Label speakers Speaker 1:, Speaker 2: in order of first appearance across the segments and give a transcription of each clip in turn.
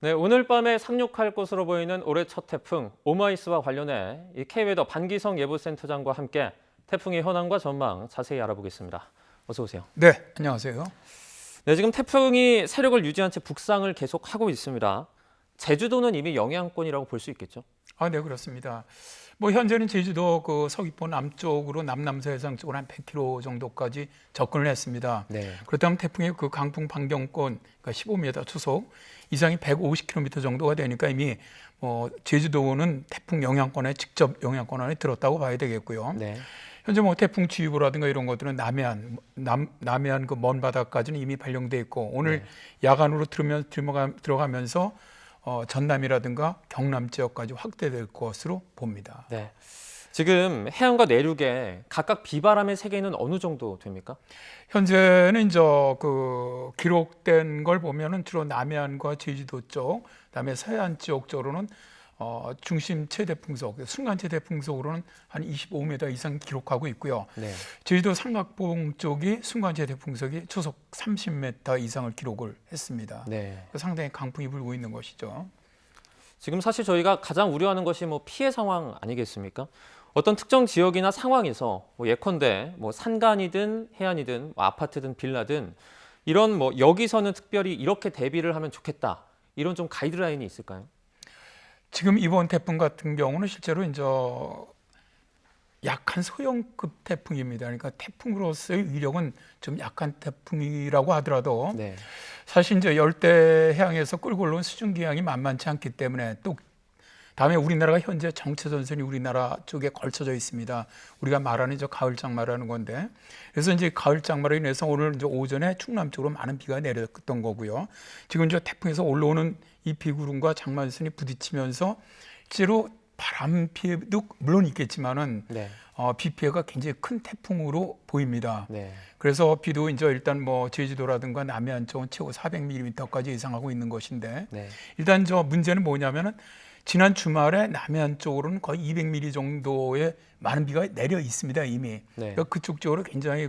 Speaker 1: 네, 오늘 밤에 상륙할 것으로 보이는 올해 첫 태풍 오마이스와 관련해 이 K웨더 반기성 예보센터장과 함께 태풍의 현황과 전망 자세히 알아보겠습니다. 어서 오세요.
Speaker 2: 네, 안녕하세요.
Speaker 1: 네, 지금 태풍이 세력을 유지한 채 북상을 계속하고 있습니다. 제주도는 이미 영향권이라고 볼 수 있겠죠?
Speaker 2: 네, 그렇습니다. 현재는 제주도 그 서귀포 남쪽으로 남남서해상 쪽으로 한 100km 정도까지 접근을 했습니다.
Speaker 1: 네.
Speaker 2: 그렇다면 태풍의 그 강풍 반경권, 그러니까 15m 초속 이상이 150km 정도가 되니까 이미 제주도는 태풍 영향권에 직접 영향권 안에 들었다고 봐야 되겠고요.
Speaker 1: 네.
Speaker 2: 현재 태풍 주의보라든가 이런 것들은 남해안 그 먼 바다까지는 이미 발령돼 있고 오늘 야간으로 들어가면서 전남이라든가 경남 지역까지 확대될 것으로 봅니다.
Speaker 1: 네. 지금 해안과 내륙에 각각 비바람의 세계는 어느 정도 됩니까?
Speaker 2: 현재는 이제 그 기록된 걸 보면은 주로 남해안과 제주도 쪽, 그다음에 서해안 지역 쪽으로는 중심 최대 풍속, 순간 최대 풍속으로는 한 25m 이상 기록하고 있고요.
Speaker 1: 네.
Speaker 2: 제주도 삼각봉 쪽이 순간 최대 풍속이 초속 30m 이상을 기록을 했습니다.
Speaker 1: 네.
Speaker 2: 상당히 강풍이 불고 있는 것이죠.
Speaker 1: 지금 사실 저희가 가장 우려하는 것이 피해 상황 아니겠습니까? 어떤 특정 지역이나 상황에서 예컨대 산간이든 해안이든 아파트든 빌라든 이런 여기서는 특별히 이렇게 대비를 하면 좋겠다. 이런 좀 가이드라인이 있을까요?
Speaker 2: 지금 이번 태풍 같은 경우는 실제로 이제 약한 소형급 태풍입니다. 그러니까 태풍으로서의 위력은 좀 약한 태풍이라고 하더라도
Speaker 1: 네.
Speaker 2: 사실 이제 열대 해양에서 끌고 올라온 수증기량이 만만치 않기 때문에 또 다음에 우리나라가 현재 정체 전선이 우리나라 쪽에 걸쳐져 있습니다. 우리가 말하는 저 가을 장마라는 건데, 그래서 이제 가을 장마로 인해서 오늘 이제 오전에 충남 쪽으로 많은 비가 내렸던 거고요. 지금 이제 태풍에서 올라오는 이 비구름과 장마전선이 부딪히면서 실제로 바람 피해도 물론 있겠지만은
Speaker 1: 네.
Speaker 2: 비 피해가 굉장히 큰 태풍으로 보입니다.
Speaker 1: 네.
Speaker 2: 그래서 비도 이제 일단 제주도라든가 남해안 쪽은 최고 400mm까지 예상하고 있는 것인데,
Speaker 1: 네.
Speaker 2: 일단 저 문제는 뭐냐면은 지난 주말에 남해안 쪽으로는 거의 200mm 정도의 많은 비가 내려 있습니다, 이미.
Speaker 1: 네.
Speaker 2: 그러니까 그쪽 쪽으로 굉장히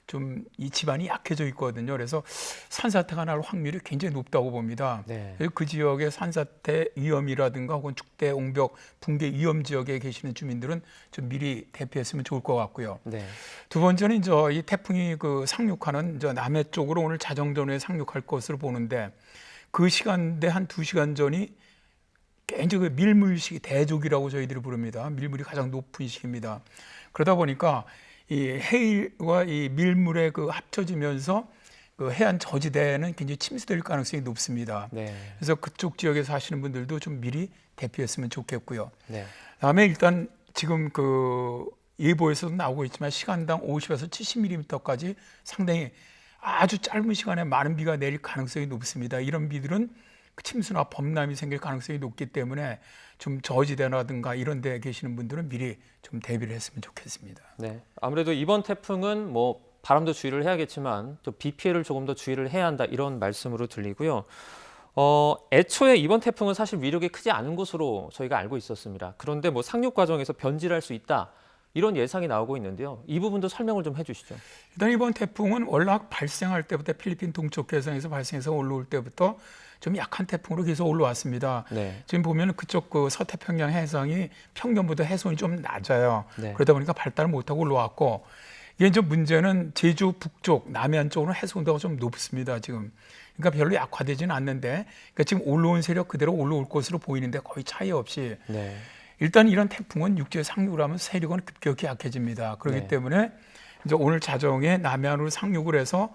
Speaker 2: 좀 이 지반이 약해져 있거든요. 그래서 산사태가 날 확률이 굉장히 높다고 봅니다.
Speaker 1: 네.
Speaker 2: 그 지역의 산사태 위험이라든가 혹은 축대, 옹벽, 붕괴 위험 지역에 계시는 주민들은 좀 미리 대피했으면 좋을 것 같고요.
Speaker 1: 네.
Speaker 2: 두 번째는 이제 이 태풍이 상륙하는 저 남해 쪽으로 오늘 자정전후에 상륙할 것으로 보는데 그 시간대 한 2시간 전이 굉장히 밀물식이 대족이라고 저희들이 부릅니다. 밀물이 가장 높은 시기입니다. 그러다 보니까 이 해일과 이 밀물에 합쳐지면서 그 해안 저지대는 굉장히 침수될 가능성이 높습니다.
Speaker 1: 네.
Speaker 2: 그래서 그쪽 지역에 사시는 분들도 좀 미리 대피했으면 좋겠고요.
Speaker 1: 네.
Speaker 2: 다음에 일단 지금 예보에서도 나오고 있지만 시간당 50에서 70mm까지 상당히 아주 짧은 시간에 많은 비가 내릴 가능성이 높습니다. 이런 비들은 침수나 범람이 생길 가능성이 높기 때문에 좀 저지대라든가 이런 데 계시는 분들은 미리 좀 대비를 했으면 좋겠습니다.
Speaker 1: 네. 아무래도 이번 태풍은 바람도 주의를 해야겠지만 또 비 피해를 조금 더 주의를 해야 한다 이런 말씀으로 들리고요. 애초에 이번 태풍은 사실 위력이 크지 않은 것으로 저희가 알고 있었습니다. 그런데 상륙 과정에서 변질할 수 있다. 이런 예상이 나오고 있는데요. 이 부분도 설명을 좀 해주시죠.
Speaker 2: 일단 이번 태풍은 원래 발생할 때부터 필리핀 동쪽 해상에서 발생해서 올라올 때부터 좀 약한 태풍으로 계속 올라왔습니다.
Speaker 1: 네.
Speaker 2: 지금 보면 그쪽 서태평양 해상이 평년보다 해수온이 좀 낮아요.
Speaker 1: 네.
Speaker 2: 그러다 보니까 발달을 못하고 올라왔고 이게 이제 문제는 제주 북쪽, 남해안 쪽으로 해수온도가 좀 높습니다. 지금. 그러니까 별로 약화되지는 않는데 그러니까 지금 올라온 세력 그대로 올라올 것으로 보이는데 거의 차이 없이
Speaker 1: 네.
Speaker 2: 일단 이런 태풍은 육지에 상륙을 하면 세력은 급격히 약해집니다. 그렇기
Speaker 1: 네.
Speaker 2: 때문에 이제 오늘 자정에 남해안으로 상륙을 해서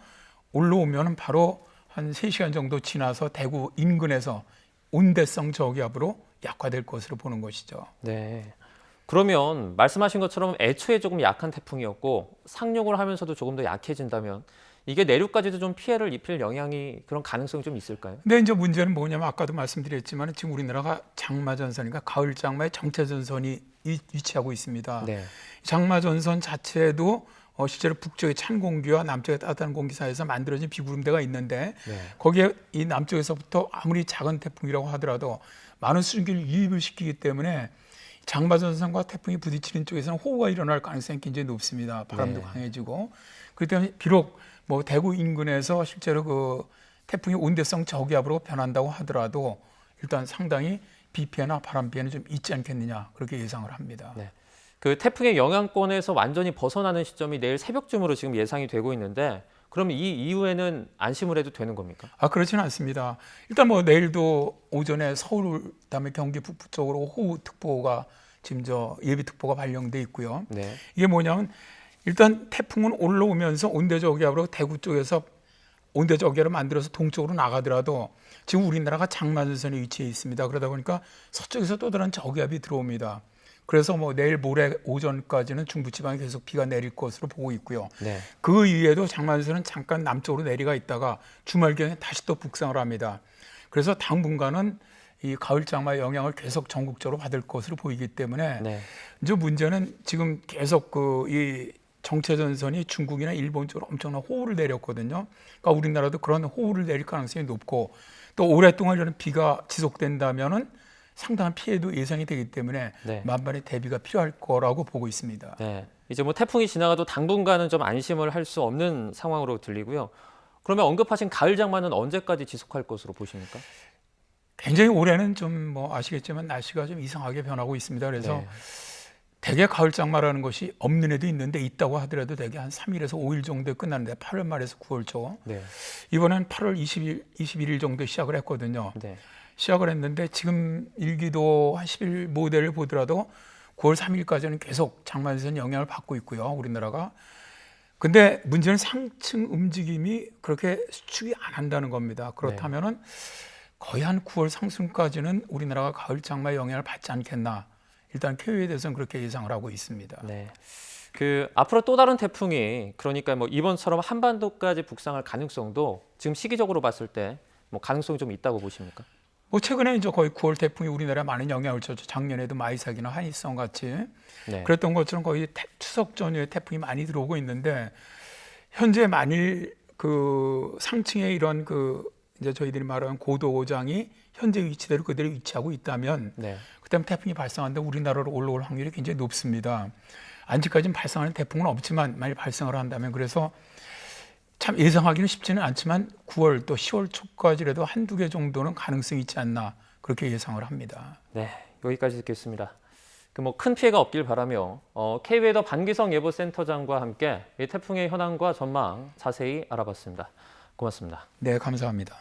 Speaker 2: 올라오면 바로 한 3시간 정도 지나서 대구 인근에서 온대성 저기압으로 약화될 것으로 보는 것이죠.
Speaker 1: 네. 그러면 말씀하신 것처럼 애초에 조금 약한 태풍이었고 상륙을 하면서도 조금 더 약해진다면 이게 내륙까지도 좀 피해를 입힐 그런 가능성이 좀 있을까요?
Speaker 2: 근데 이제 문제는 뭐냐면 아까도 말씀드렸지만 지금 우리나라가 장마전선이니까 가을 장마의 정체전선이 위치하고 있습니다.
Speaker 1: 네.
Speaker 2: 장마전선 자체도 실제로 북쪽의 찬 공기와 남쪽의 따뜻한 공기 사이에서 만들어진 비구름대가 있는데
Speaker 1: 네.
Speaker 2: 거기에 이 남쪽에서부터 아무리 작은 태풍이라고 하더라도 많은 수증기를 유입을 시키기 때문에 장마전선과 태풍이 부딪히는 쪽에서는 호우가 일어날 가능성이 굉장히 높습니다. 바람도
Speaker 1: 네.
Speaker 2: 강해지고 그렇기 때문에 비록 대구 인근에서 실제로 태풍이 온대성 저기압으로 변한다고 하더라도 일단 상당히 비 피해나 바람 피해는 좀 있지 않겠느냐 그렇게 예상을 합니다.
Speaker 1: 네. 그 태풍의 영향권에서 완전히 벗어나는 시점이 내일 새벽쯤으로 지금 예상이 되고 있는데 그러면 이 이후에는 안심을 해도 되는 겁니까?
Speaker 2: 그렇지는 않습니다. 일단 뭐 내일도 오전에 서울 그다음에 경기 북부 쪽으로 호우특보가 지금 예비특보가 발령돼 있고요.
Speaker 1: 네.
Speaker 2: 이게 뭐냐면 일단 태풍은 올라오면서 온대저기압으로 대구 쪽에서 온대저기압을 만들어서 동쪽으로 나가더라도 지금 우리나라가 장마전선에 위치해 있습니다. 그러다 보니까 서쪽에서 또 다른 저기압이 들어옵니다. 그래서 뭐 내일 모레 오전까지는 중부지방에 계속 비가 내릴 것으로 보고 있고요.
Speaker 1: 네.
Speaker 2: 그 이후에도 장마전선은 잠깐 남쪽으로 내려가 있다가 주말경에 다시 또 북상을 합니다. 그래서 당분간은 이 가을 장마의 영향을 계속 전국적으로 받을 것으로 보이기 때문에
Speaker 1: 네.
Speaker 2: 이제 문제는 지금 계속 이 정체전선이 중국이나 일본 쪽으로 엄청난 호우를 내렸거든요. 그러니까 우리나라도 그런 호우를 내릴 가능성이 높고 또 오랫동안 이런 비가 지속된다면은 상당한 피해도 예상이 되기 때문에
Speaker 1: 네.
Speaker 2: 만반의 대비가 필요할 거라고 보고 있습니다.
Speaker 1: 네. 이제 뭐 태풍이 지나가도 당분간은 좀 안심을 할 수 없는 상황으로 들리고요. 그러면 언급하신 가을 장마는 언제까지 지속할 것으로 보십니까?
Speaker 2: 굉장히 올해는 좀 뭐 아시겠지만 날씨가 좀 이상하게 변하고 있습니다. 그래서
Speaker 1: 네.
Speaker 2: 대개 가을 장마라는 것이 없는 애도 있는데 있다고 하더라도 대개 한 3일에서 5일 정도에 끝나는데 8월 말에서 9월 초.
Speaker 1: 네.
Speaker 2: 이번엔 8월 21일 정도에 시작을 했거든요.
Speaker 1: 네.
Speaker 2: 시작을 했는데 지금 일기도 한 10일 모델을 보더라도 9월 3일까지는 계속 장마전선 영향을 받고 있고요. 우리나라가. 근데 문제는 상층 움직임이 그렇게 수축이 안 한다는 겁니다. 그렇다면은 거의 한 9월 상순까지는 우리나라가 가을 장마의 영향을 받지 않겠나. 일단 KU에 대해서는 그렇게 예상을 하고 있습니다.
Speaker 1: 네. 그 앞으로 또 다른 태풍이 그러니까 뭐 이번처럼 한반도까지 북상할 가능성도 지금 시기적으로 봤을 때 뭐 가능성이 좀 있다고 보십니까?
Speaker 2: 뭐 최근에 이제 거의 9월 태풍이 우리나라에 많은 영향을 줬죠. 작년에도 마이삭이나 한이성 같이
Speaker 1: 네.
Speaker 2: 그랬던 것처럼 거의 추석 전후에 태풍이 많이 들어오고 있는데 현재 만일 그 상층에 이런 이제 저희들이 말하는 고도장이 현재 위치대로 그대로 위치하고 있다면
Speaker 1: 네.
Speaker 2: 그다음 태풍이 발생한다 우리나라로 올라올 확률이 굉장히 높습니다. 아직까지는 발생하는 태풍은 없지만 만일 발생을 한다면 그래서 참 예상하기는 쉽지는 않지만 9월 또 10월 초까지라도 한두 개 정도는 가능성이 있지 않나 그렇게 예상을 합니다.
Speaker 1: 네. 여기까지 듣겠습니다. 그 뭐 큰 피해가 없길 바라며 K웨더 반기성 예보센터장과 함께 이 태풍의 현황과 전망 자세히 알아봤습니다. 고맙습니다.
Speaker 2: 네, 감사합니다.